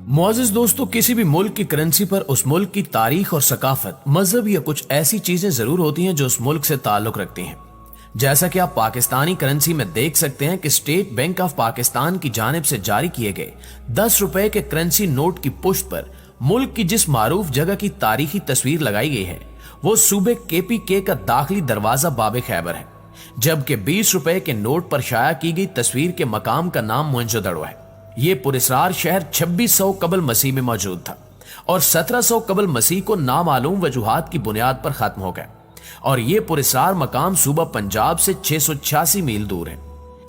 मुआज़िज़ दोस्तों, किसी भी मुल्क की करेंसी पर उस मुल्क की तारीख और सकाफत, मजहब या कुछ ऐसी चीजें जरूर होती हैं जो उस मुल्क से ताल्लुक रखती हैं। जैसा कि आप पाकिस्तानी करेंसी में देख सकते हैं कि स्टेट बैंक ऑफ पाकिस्तान की जानिब से जारी किए गए 10 रुपए के करेंसी नोट की पुष्ट पर मुल्क की जिस मारूफ जगह की तारीखी तस्वीर लगाई गई है वो सूबे KPK का दाखिली दरवाजा बाब खैबर है, जबकि 20 रुपए के नोट पर शाया की गई तस्वीर के मकाम का नाम मोहनजोदड़ो है। ये पुरस्रार शहर 2600 कबल मसीह में मौजूद था और 1700 कबल मसीह को नामालूम वजूहात की बुनियाद पर खत्म हो गया और ये पुरस्रार मकाम सूबा पंजाब से 686 मील दूर है।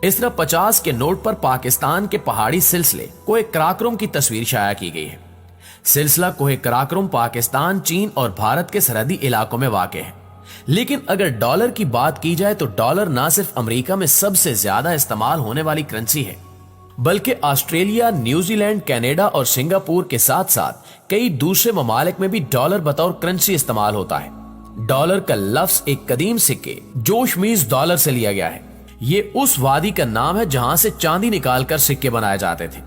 इस तरह 50 के नोट पर पाकिस्तान के पहाड़ी सिलसिले कोहे कराकोरम की तस्वीर शाया की गई है। सिलसिला कोहे कराकोरम पाकिस्तान, चीन और भारत के सरहदी इलाकों में वाक़ है। लेकिन अगर डॉलर की बात की जाए तो डॉलर न सिर्फ अमेरिका में सबसे ज्यादा इस्तेमाल होने वाली करेंसी है, बल्कि ऑस्ट्रेलिया, न्यूजीलैंड, कनाडा और सिंगापुर के साथ साथ कई दूसरे ममालिक में भी डॉलर बतौर करेंसी इस्तेमाल होता है। डॉलर का लफ्ज एक कदीम सिक्के जोशमीज डॉलर से लिया गया है। ये उस वादी का नाम है जहां से चांदी निकालकर सिक्के बनाए जाते थे,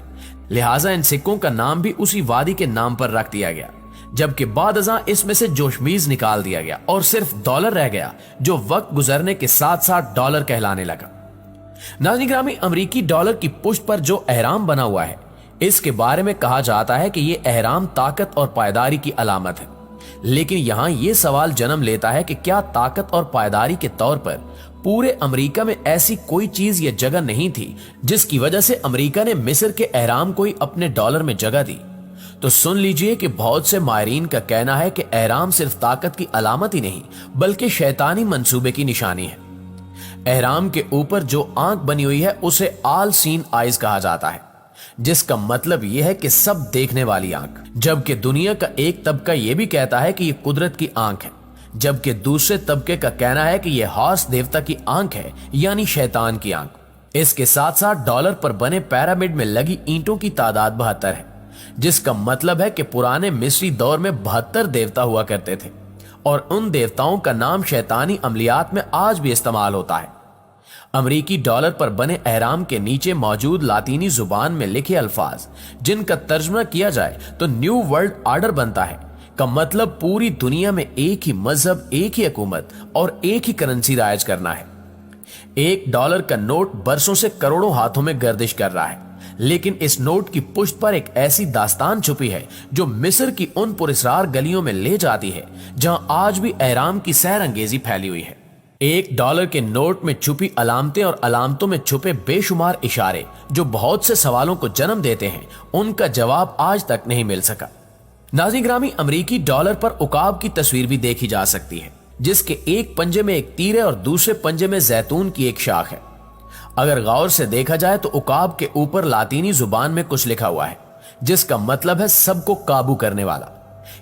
लिहाजा इन सिक्कों का नाम भी उसी वादी के नाम पर रख दिया गया। जबकि बाद अज़ां इसमें से जोशमीज निकाल दिया गया और सिर्फ डॉलर रह गया, जो वक्त गुजरने के साथ साथ डॉलर कहलाने लगा। नाज़रीन ग्रामी, अमरीकी डॉलर की पुष्ट पर जो एहराम बना हुआ है, इसके बारे में कहा जाता है कि यह एहराम ताकत और पायदारी की अलामत है। लेकिन यहां यह सवाल जन्म लेता है कि क्या ताकत और पायदारी के तौर पर पूरे अमेरिका में ऐसी कोई चीज या जगह नहीं थी जिसकी वजह से अमेरिका ने मिस्र के एहराम को ही अपने डॉलर में जगह दी? तो सुन लीजिए कि बहुत से मायरीन का कहना है कि एहराम सिर्फ ताकत की अलामत ही नहीं बल्कि शैतानी मंसूबे की निशानी है। एहराम के ऊपर जो आंख बनी हुई है उसे ऑल सीन आइज कहा जाता है, जिसका मतलब यह है कि सब देखने वाली आंख। जबकि दुनिया का एक तबका यह भी कहता है कि यह कुदरत की आंख है, जबकि दूसरे तबके का कहना है कि यह हॉर्स देवता की आंख है, यानी शैतान की आंख। इसके साथ साथ डॉलर पर बने पिरामिड में लगी ईंटों की तादाद 72 है, जिसका मतलब है कि पुराने मिस्री दौर में 72 देवता हुआ करते थे और उन देवताओं का नाम शैतानी अमलियात में आज भी इस्तेमाल होता है। अमरीकी डॉलर पर बने एहराम के नीचे मौजूद लातीनी जुबान में लिखे अल्फाज, जिनका तर्जुमा किया जाए तो न्यू वर्ल्ड ऑर्डर बनता है, का मतलब पूरी दुनिया में एक ही मजहब, एक ही हुकूमत और एक ही करेंसी राइज करना है। $1 का नोट बरसों से करोड़ों हाथों में गर्दिश कर रहा है, लेकिन इस नोट की पुष्ट पर एक ऐसी दास्तान छुपी है जो मिस्र की उन पुरस्रार गलियों में ले जाती है जहां आज भी एहराम की सैर अंगेजी फैली हुई है। $1 के नोट में छुपी अलामतें और अलामतों में छुपे बेशुमार इशारे जो बहुत से सवालों को जन्म देते हैं, उनका जवाब आज तक नहीं मिल सका। नाज़रीन ग्रामी, अमरीकी डॉलर पर उकाब की तस्वीर भी देखी जा सकती है, जिसके एक पंजे में एक तीर है और दूसरे पंजे में जैतून की एक शाख है। अगर गौर से देखा जाए तो उकाब के ऊपर लातीनी जुबान में कुछ लिखा हुआ है, जिसका मतलब है सबको काबू करने वाला।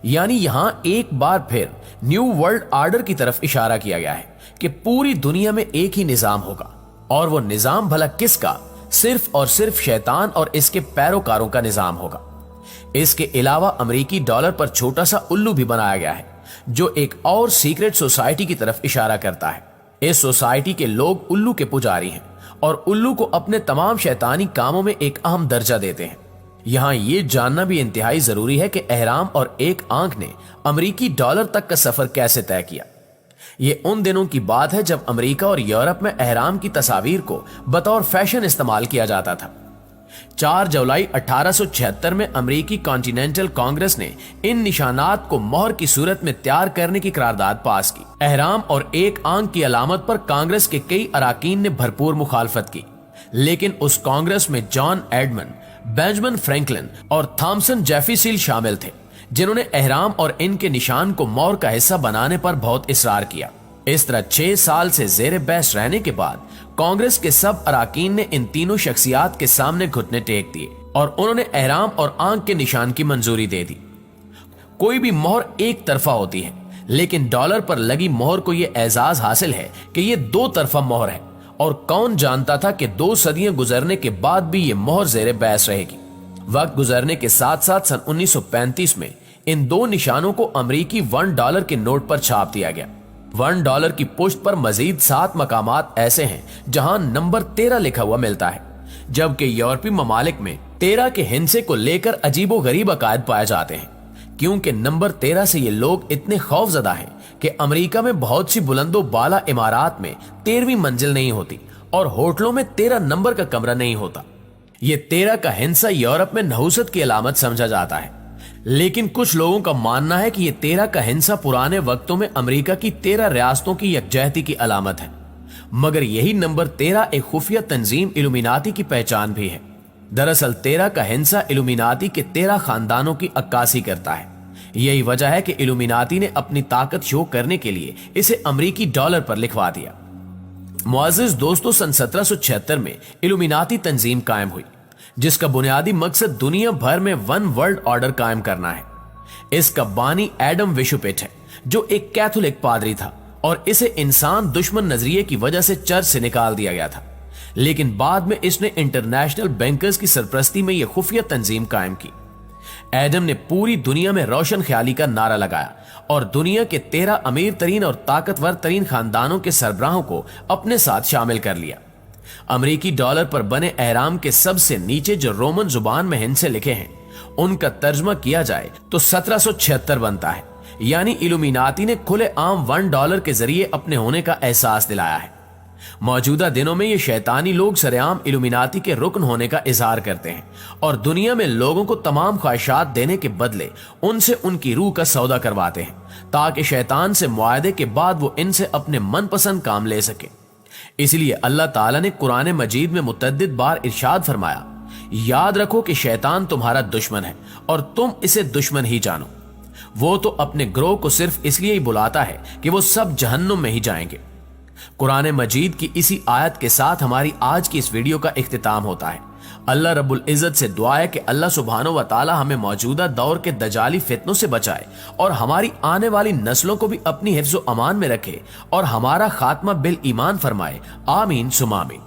यानी यहां एक बार फिर न्यू वर्ल्ड ऑर्डर की तरफ इशारा किया गया है कि पूरी दुनिया में एक ही निजाम होगा, और वो निजाम भला किसका? सिर्फ और सिर्फ शैतान और इसके पैरोकारों का निजाम होगा। इसके अलावा अमरीकी डॉलर पर छोटा सा उल्लू भी बनाया गया है, जो एक और सीक्रेट सोसाइटी की तरफ इशारा करता है। इस सोसाइटी के लोग उल्लू के पुजारी हैं और उल्लू को अपने तमाम शैतानी कामों में एक अहम दर्जा देते हैं। यहाँ ये जानना भी इंतहाई जरूरी है कि एहराम और एक आंख ने अमरीकी डॉलर तक का सफर कैसे तय किया। ये उन दिनों की बात है जब अमेरिका और यूरोप में एहराम की तस्वीर को बतौर फैशन इस्तेमाल किया जाता था। 4 जुलाई 1876 में अमेरिकी कॉन्टिनेंटल कांग्रेस ने इन निशानात को मोहर की सूरत में तैयार करने की करारदाद पास की। एहराम और एक आंख की अलामत पर कांग्रेस के कई अराकीन ने भरपूर मुखालफत की, लेकिन उस कांग्रेस में जॉन एडमंड, बेंजामिन फ्रैंकलिन और थॉमसन जेफरसन शामिल थे, जिन्होंने एहराम और इनके निशान को मोहर का हिस्सा बनाने पर बहुत इसरार किया। इस तरह 6 साल से जेर बहस रहने के बाद कांग्रेस के सब अराकीन ने इन तीनों शख्सियात के सामने घुटने टेक दिए और उन्होंने एहराम और आंख के निशान की मंजूरी दे दी। कोई भी मोहर एक तरफा होती है, लेकिन डॉलर पर लगी मोहर को यह एजाज हासिल है कि यह 2 तरफा मोहर है, और कौन जानता था कि 2 सदियां गुजरने के बाद भी यह मोहर जेर बहस रहेगी। वक्त गुजरने के साथ साथ सन 1935 में इन 2 निशानों को अमरीकी $1 के नोट पर छाप दिया गया। $1 की पुष्ट पर मजीद 7 मकामात ऐसे हैं जहां नंबर 13 लिखा हुआ मिलता है, जबकि यूरोपीय ममालिक में 13 के हिंसे को लेकर अजीबो गरीब अकायद पाए जाते हैं, क्योंकि नंबर 13 से ये लोग इतने खौफजदा हैं कि अमेरिका में बहुत सी बुलंदो बाला इमारात में 13वीं मंजिल नहीं होती और होटलों में 13 नंबर का कमरा नहीं होता। ये 13 का हिंसा यूरोप में नहुसत की अलामत समझा जाता है, लेकिन कुछ लोगों का मानना है कि ये 13 का हिंसा पुराने वक्तों में अमेरिका की 13 रियासतों की यकजहती की अलामत है। मगर यही नंबर 13 एक खुफिया तंजीम इल्यूमिनाती की पहचान भी है। दरअसल 13 का हिंसा इल्यूमिनाती के 13 खानदानों की अक्कासी करता है। यही वजह है कि इल्यूमिनाती ने अपनी ताकत शो करने के लिए इसे अमरीकी डॉलर पर लिखवा दिया। मुअज़्ज़िज़ दोस्तों, सन 1776 में इल्यूमिनाती तंजीम कायम हुई, जिसका बुनियादी मकसद दुनिया भर में वन वर्ल्ड ऑर्डर कायम करना है। इसका बानी एडम विशुपिट है, जो एक कैथोलिक पादरी था और इसे इंसान दुश्मन नजरिए की वजह से चर्च से निकाल दिया गया था। लेकिन बाद में इसने इंटरनेशनल बैंकर्स की सरपरस्ती में यह खुफिया तंजीम कायम की। एडम ने पूरी दुनिया में रोशन ख्याली का नारा लगाया और दुनिया के 13 अमीर तरीन और ताकतवर तरीन खानदानों के सरबराहों को अपने साथ शामिल कर लिया। अमेरिकी डॉलर पर बने एहराम के सबसे नीचे जो रोमन जुबान में हिंसे लिखे हैं, उनका तर्जमा किया जाए तो 1776 बनता है। यानी इल्यूमिनाती ने खुले आम $1 के जरिए अपने होने का एहसास दिलाया है। मौजूदा दिनों में ये शैतानी लोग सरेआम इल्यूमिनाती के रुकन होने का इजहार करते हैं और दुनिया में लोगों को तमाम ख्वाहिशात देने के बदले उनसे उनकी रूह का सौदा करवाते हैं, ताकि शैतान से मुआहदे के बाद वो इनसे अपने मनपसंद काम ले सके। इसलिए अल्लाह ताला ने कुरान मजीद में मुतअद्दिद बार इरशाद फरमाया, याद रखो कि शैतान तुम्हारा दुश्मन है और तुम इसे दुश्मन ही जानो। वो तो अपने ग्रोह को सिर्फ इसलिए ही बुलाता है कि वो सब जहन्नुम में ही जाएंगे। कुरान मजीद की इसी आयत के साथ हमारी आज की इस वीडियो का इख्तिताम होता है। अल्लाह रब्बुल इज़्ज़त से दुआ है कि अल्लाह सुब्हानो व तआला हमें मौजूदा दौर के दजाली फितनों से बचाए और हमारी आने वाली नस्लों को भी अपनी हिफ्ज़ व अमान में रखे और हमारा खात्मा बिल ईमान फरमाए। आमीन सुम आमीन।